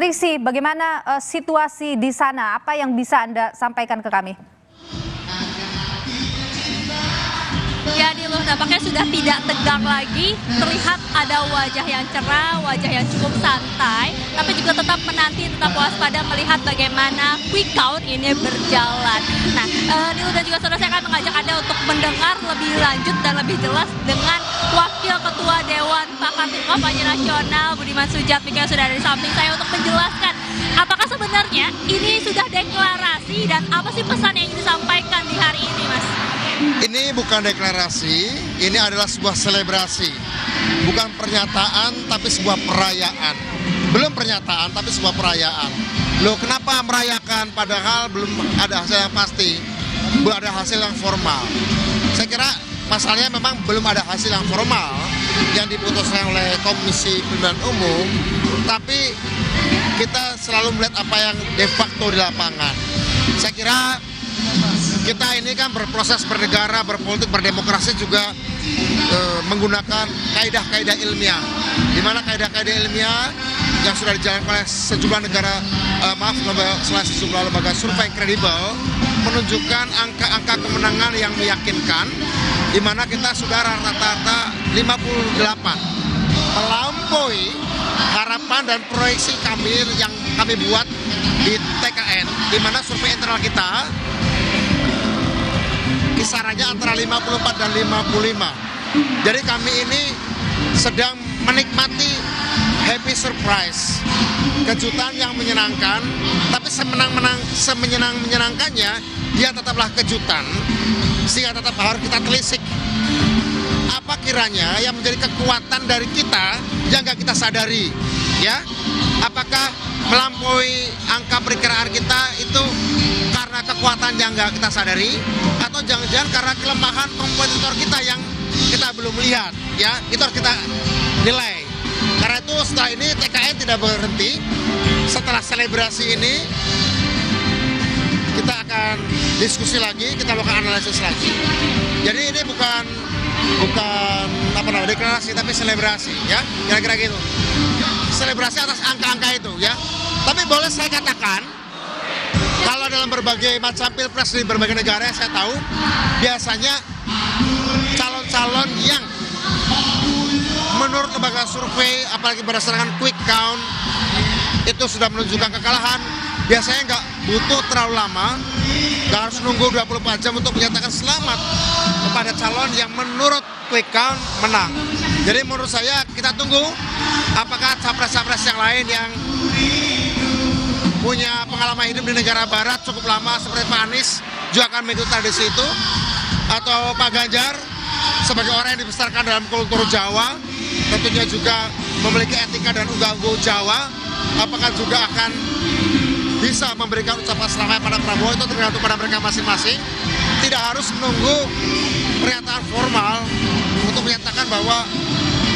Trisi, bagaimana situasi di sana? Apa yang bisa Anda sampaikan ke kami? Ya, Niluh, nampaknya sudah tidak tegang lagi. Terlihat ada wajah yang cerah, wajah yang cukup santai, tapi juga tetap menanti, tetap waspada melihat bagaimana quick count ini berjalan. Nah, Niluh dan juga saudara, saya akan mengajak Anda untuk mendengar lebih lanjut dan lebih jelas dengan Wakil Ketua Dewan Pakar Tim Kampanye Nasional Budiman Sujatmiko yang sudah ada di samping saya untuk menjelaskan apakah sebenarnya ini sudah deklarasi dan apa sih pesan yang ingin disampaikan di hari ini, Mas? Ini bukan deklarasi, ini adalah sebuah selebrasi. Bukan pernyataan, tapi sebuah perayaan. Belum pernyataan, tapi sebuah perayaan. Loh, kenapa merayakan padahal belum ada hasil yang pasti? Belum ada hasil yang formal. Saya kira pasalnya memang belum ada hasil yang formal yang diputuskan oleh Komisi Pemilihan Umum, tapi kita selalu melihat apa yang de facto di lapangan. Saya kira kita ini kan berproses bernegara, berpolitik, berdemokrasi juga menggunakan kaidah-kaidah ilmiah, di mana kaidah-kaidah ilmiah yang sudah dijalankan oleh sejumlah negara, sejumlah lembaga survei kredibel menunjukkan angka-angka kemenangan yang meyakinkan, di mana kita sudah rata-rata 58, melampaui harapan dan proyeksi kami yang kami buat di TKN, di mana survei internal kita kisarannya antara 54 dan 55. Jadi kami ini sedang menikmati happy surprise, kejutan yang menyenangkan, tapi semenyenang-menyenangkannya dia tetaplah kejutan, sehingga tetap harus kita telisik. Apa kiranya yang menjadi kekuatan dari kita yang nggak kita sadari, ya? Apakah melampaui angka perkiraan kita itu karena kekuatan yang nggak kita sadari, atau jangan-jangan karena kelemahan kompetitor kita yang kita belum lihat, ya? Itu harus kita nilai. Karena itu setelah ini TKN tidak berhenti. Setelah selebrasi ini kita akan diskusi lagi, kita lakukan analisis lagi. Jadi ini bukan deklarasi, tapi selebrasi, ya, kira-kira gitu. Selebrasi atas angka-angka itu, ya. Tapi boleh saya katakan, kalau dalam berbagai macam pilpres di berbagai negara yang saya tahu, biasanya calon-calon yang menurut lembaga survei, apalagi berdasarkan quick count, itu sudah menunjukkan kekalahan, biasanya nggak butuh terlalu lama, nggak harus nunggu 24 jam untuk menyatakan selamat kepada calon yang menurut quick count menang. Jadi menurut saya kita tunggu apakah capres-capres yang lain yang punya pengalaman hidup di negara barat cukup lama seperti Pak Anies juga akan mengikuti tradisi itu, atau Pak Ganjar sebagai orang yang dibesarkan dalam kultur Jawa, tentunya juga memiliki etika dan unggu-unggu Jawa, apakah juga akan bisa memberikan ucapan selamat pada Prabowo. Itu tergantung pada mereka masing-masing. Tidak harus menunggu pernyataan formal untuk menyatakan bahwa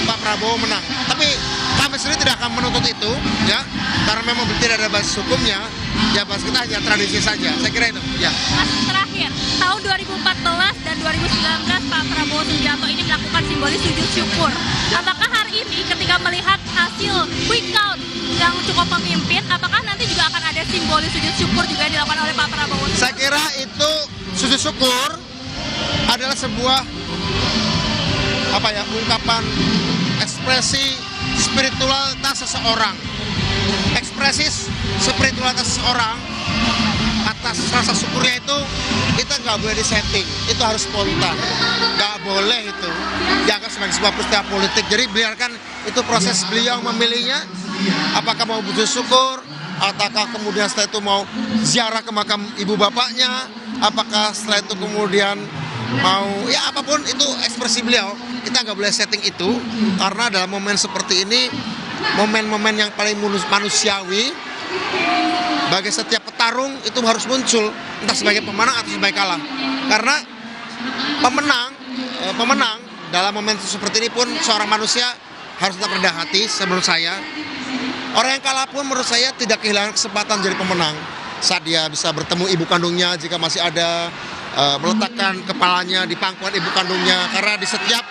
Pak Prabowo menang. Tapi kami sendiri tidak akan menuntut itu, ya, karena memang tidak ada basis hukumnya. Ya, basis kita hanya tradisi saja. Saya kira itu. Ya. Mas, terakhir, tahun 2014 dan 2019 Pak Prabowo Subianto ini melakukan simbolis sujud syukur. Apakah hari ini ketika melihat hasil quick count yang cukup memimpin, apakah nanti juga akan ada simbolis sujud syukur juga yang dilakukan oleh Pak Prabowo Subianto? Saya kira itu sujud syukur adalah sebuah ungkapan ekspresi spiritualitas seseorang. Ekspresi spiritualitas seseorang atas rasa syukurnya itu kita nggak boleh disetting, itu harus spontan, nggak boleh itu dianggap sebagai sebuah peristiwa politik. Jadi biarkan itu proses beliau memilihnya, apakah mau sujud syukur, ataukah kemudian setelah itu mau ziarah ke makam ibu bapaknya, apakah setelah itu kemudian mau, ya apapun itu ekspresi beliau. Kita nggak boleh setting itu, karena dalam momen seperti ini, momen-momen yang paling manusiawi bagi setiap petarung itu harus muncul, entah sebagai pemenang atau sebagai kalah. Karena pemenang dalam momen seperti ini pun seorang manusia harus tetap rendah hati. Menurut saya, orang yang kalah pun menurut saya tidak kehilangan kesempatan jadi pemenang saat dia bisa bertemu ibu kandungnya jika masih ada, meletakkan kepalanya di pangkuan ibu kandungnya, karena di setiap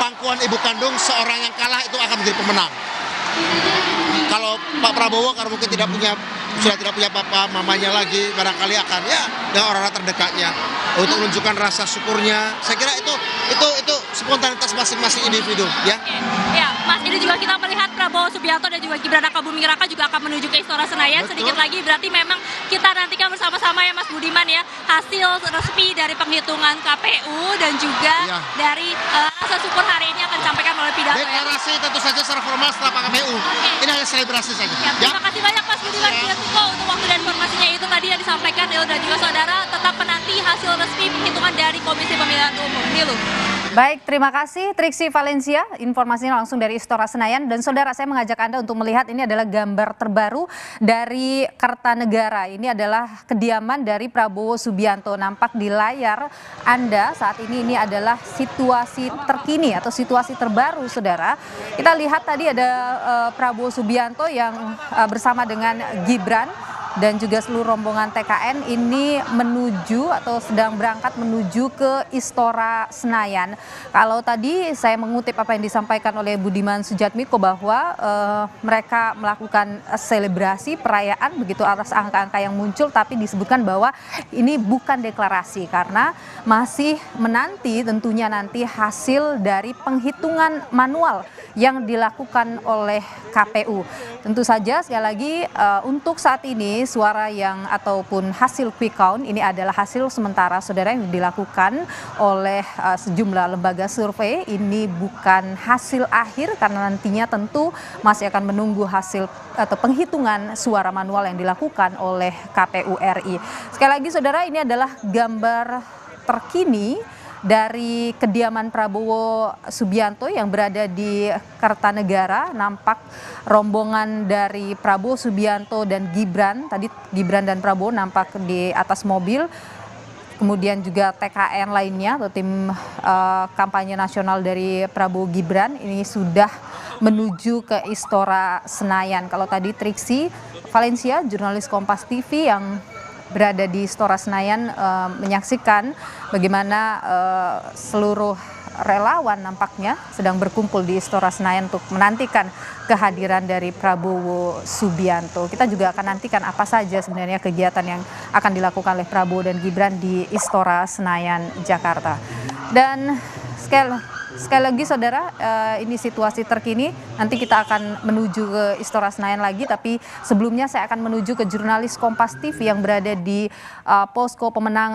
pangkuan ibu kandung seorang yang kalah itu akan menjadi pemenang. Kalau Pak Prabowo karena mungkin sudah tidak punya papa mamanya lagi, barangkali akan ya dengan orang-orang terdekatnya untuk menunjukkan rasa syukurnya. Saya kira itu spontanitas masing-masing individu ya. Ya, Mas, ini juga kita melihat Prabowo Subianto dan juga Gibran Rakabuming Raka juga akan menuju ke Istora Senayan. Betul. Sedikit lagi berarti memang kita nantikan bersama-sama ya Mas Budiman ya, hasil resmi dari penghitungan KPU dan juga Iya. dari rasa syukur hari ini akan disampaikan oleh pidato ya. Deklarasi tentu saja secara formal setelah Pak KPU. Ini hanya selebrasi saja. Ya, terima kasih banyak Mas Budiman Sujatmiko untuk waktu dan informasinya itu tadi yang disampaikan Nilo dan juga saudara, tetap menanti hasil resmi penghitungan dari Komisi Pemilihan Umum. Nilu. Baik, terima kasih Triksi Valencia, informasinya langsung dari Istora Senayan. Dan saudara, saya mengajak Anda untuk melihat ini adalah gambar terbaru dari Kertanegara. Ini adalah kediaman dari Prabowo Subianto. Nampak di layar Anda saat ini adalah situasi terkini atau situasi terbaru, saudara. Kita lihat tadi ada Prabowo Subianto yang bersama dengan Gibran dan juga seluruh rombongan TKN ini menuju atau sedang berangkat menuju ke Istora Senayan. Kalau tadi saya mengutip apa yang disampaikan oleh Budiman Sujatmiko bahwa mereka melakukan selebrasi perayaan begitu atas angka-angka yang muncul, tapi disebutkan bahwa ini bukan deklarasi karena masih menanti tentunya nanti hasil dari penghitungan manual yang dilakukan oleh KPU. Tentu saja sekali lagi untuk saat ini suara yang ataupun hasil quick count ini adalah hasil sementara, saudara, yang dilakukan oleh sejumlah lembaga survei. Ini bukan hasil akhir karena nantinya tentu masih akan menunggu hasil atau penghitungan suara manual yang dilakukan oleh KPU RI. Sekali lagi saudara, ini adalah gambar terkini dari kediaman Prabowo Subianto yang berada di Kertanegara. Nampak rombongan dari Prabowo Subianto dan Gibran, tadi Gibran dan Prabowo nampak di atas mobil. Kemudian juga TKN lainnya atau tim kampanye nasional dari Prabowo Gibran ini sudah menuju ke Istora Senayan. Kalau tadi Triksi Valencia, jurnalis Kompas TV yang berada di Istora Senayan menyaksikan bagaimana seluruh relawan nampaknya sedang berkumpul di Istora Senayan untuk menantikan kehadiran dari Prabowo Subianto. Kita juga akan nantikan apa saja sebenarnya kegiatan yang akan dilakukan oleh Prabowo dan Gibran di Istora Senayan, Jakarta. Dan sekali lagi saudara, ini situasi terkini. Nanti kita akan menuju ke Istora Senayan lagi, tapi sebelumnya saya akan menuju ke jurnalis Kompas TV yang berada di posko pemenangan